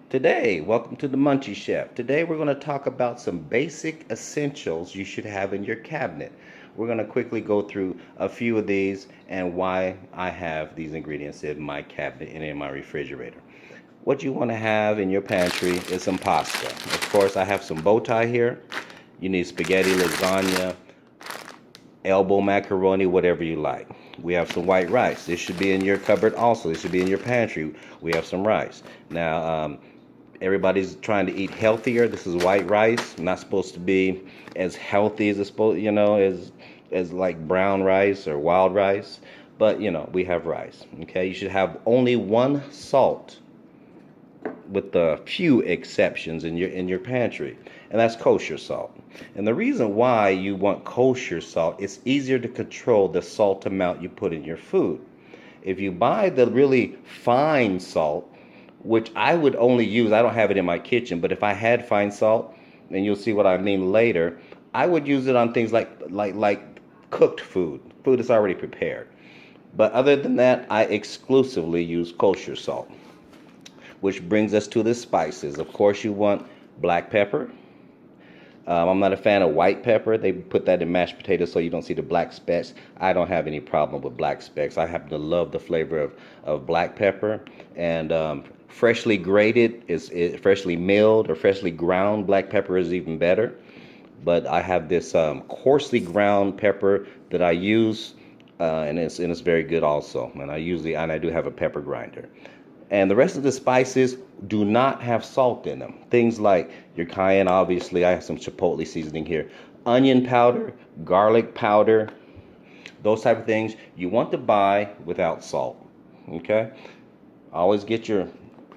Today, welcome to the Munchie Chef. Today we're going to talk about some basic essentials you should have in your cabinet. We're going to quickly go through a few of these and why I have these ingredients in my cabinet and in my refrigerator. What you want to have in your pantry is some pasta. Of course, I have some bow tie here. You need spaghetti, lasagna, elbow macaroni, whatever you like. We have some white rice. This should be in your cupboard also. This should be in your pantry. We have some rice. Now, everybody's trying to eat healthier. This is white rice. Not supposed to be as healthy as it's supposed, as like brown rice or wild rice. But, we have rice. Okay, you should have only one salt, with a few exceptions in your pantry, and that's kosher salt. And the reason why you want kosher salt, it's easier to control the salt amount you put in your food. If you buy the really fine salt, which I would only use, I don't have it in my kitchen, but if I had fine salt, and you'll see what I mean later, I would use it on things like cooked food that's already prepared. But other than that, I exclusively use kosher salt. Which brings us to the spices. Of course, you want black pepper. I'm not a fan of white pepper. They put that in mashed potatoes so you don't see the black specks. I don't have any problem with black specks. I happen to love the flavor of black pepper. And freshly grated is freshly milled or freshly ground black pepper is even better. But I have this coarsely ground pepper that I use, and it's very good also. And I do have a pepper grinder. And the rest of the spices do not have salt in them. Things like your cayenne, obviously, I have some chipotle seasoning here. Onion powder, garlic powder, those type of things you want to buy without salt. Okay? Always get your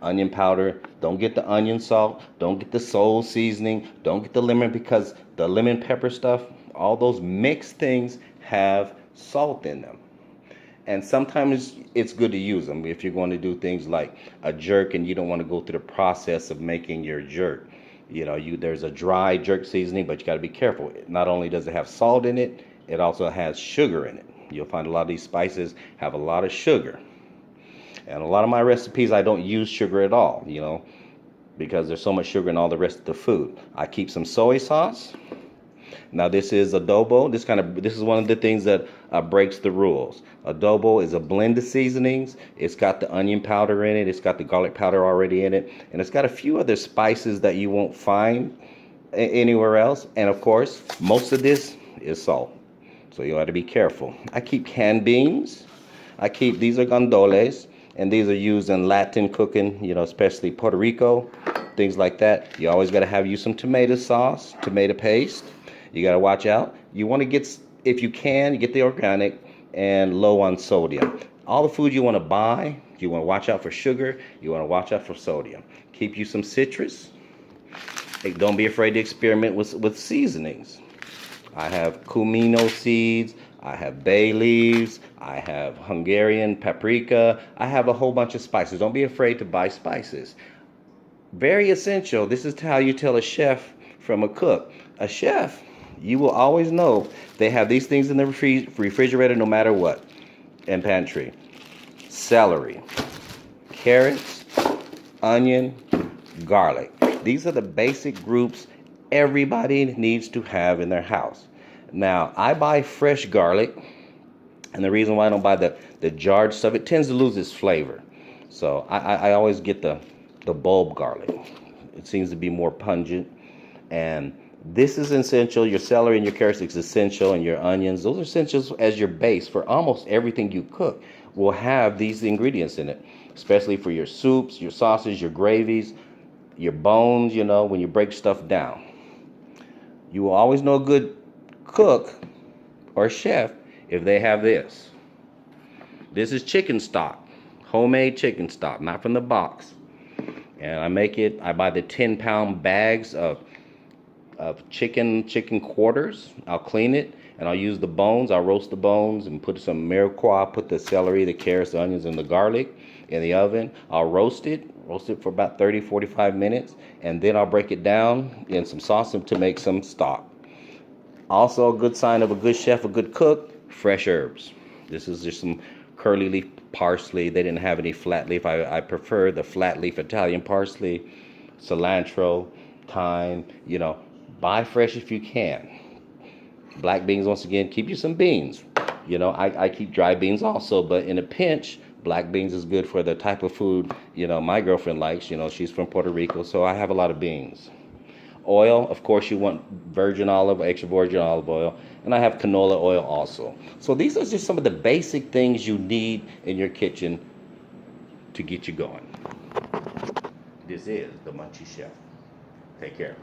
onion powder. Don't get the onion salt. Don't get the soul seasoning. Don't get the lemon, because the lemon pepper stuff, all those mixed things have salt in them. And sometimes it's good to use them if you're going to do things like a jerk and you don't want to go through the process of making your jerk. There's a dry jerk seasoning, but you got to be careful. Not only does it have salt in it, it also has sugar in it. You'll find a lot of these spices have a lot of sugar. And a lot of my recipes, I don't use sugar at all, because there's so much sugar in all the rest of the food. I keep some soy sauce. Now this is adobo. This is one of the things that breaks the rules. Adobo is a blend of seasonings. It's got the onion powder in it. It's got the garlic powder already in it, and it's got a few other spices that you won't find anywhere else. And of course, most of this is salt, so you have to be careful. I keep canned beans. These are gandoles, and these are used in Latin cooking. Especially Puerto Rico, things like that. You always got to use some tomato sauce, tomato paste. You got to watch out. You want to get, if you can, get the organic and low on sodium. All the food you want to buy, you want to watch out for sugar. You want to watch out for sodium. Keep you some citrus. Hey, don't be afraid to experiment with seasonings. I have cumino seeds. I have bay leaves. I have Hungarian paprika. I have a whole bunch of spices. Don't be afraid to buy spices. Very essential. This is how you tell a chef from a cook. A chef, you will always know they have these things in the refrigerator no matter what. And pantry. Celery, carrots, onion, garlic. These are the basic groups everybody needs to have in their house. Now, I buy fresh garlic, and the reason why I don't buy the jarred stuff, it tends to lose its flavor. So I always get the bulb garlic. It seems to be more pungent, and this is essential. Your celery and your carrots is essential, and your onions, those are essentials as your base for almost everything you cook. Will have these ingredients in it, especially for your soups, your sauces, your gravies, your bones, when you break stuff down. You will always know a good cook or chef if they have this. This is chicken stock, homemade chicken stock, not from the box. And I buy the 10-pound bags of chicken quarters. I'll clean it, and I'll use the bones. I'll roast the bones and put some mirepoix, put the celery, the carrots, the onions, and the garlic in the oven. I'll roast it for about 30-45 minutes, and then I'll break it down in some sauce to make some stock. Also, a good sign of a good chef, a good cook, fresh herbs. This is just some curly leaf parsley. They didn't have any flat leaf. I prefer the flat leaf Italian parsley, cilantro, thyme. Buy fresh if you can. Black beans, once again, keep you some beans. I keep dry beans also, but in a pinch, black beans is good for the type of food, my girlfriend likes. She's from Puerto Rico, so I have a lot of beans. Oil, of course, you want virgin olive, extra virgin olive oil, and I have canola oil also. So these are just some of the basic things you need in your kitchen to get you going. This is the Munchie Chef. Take care.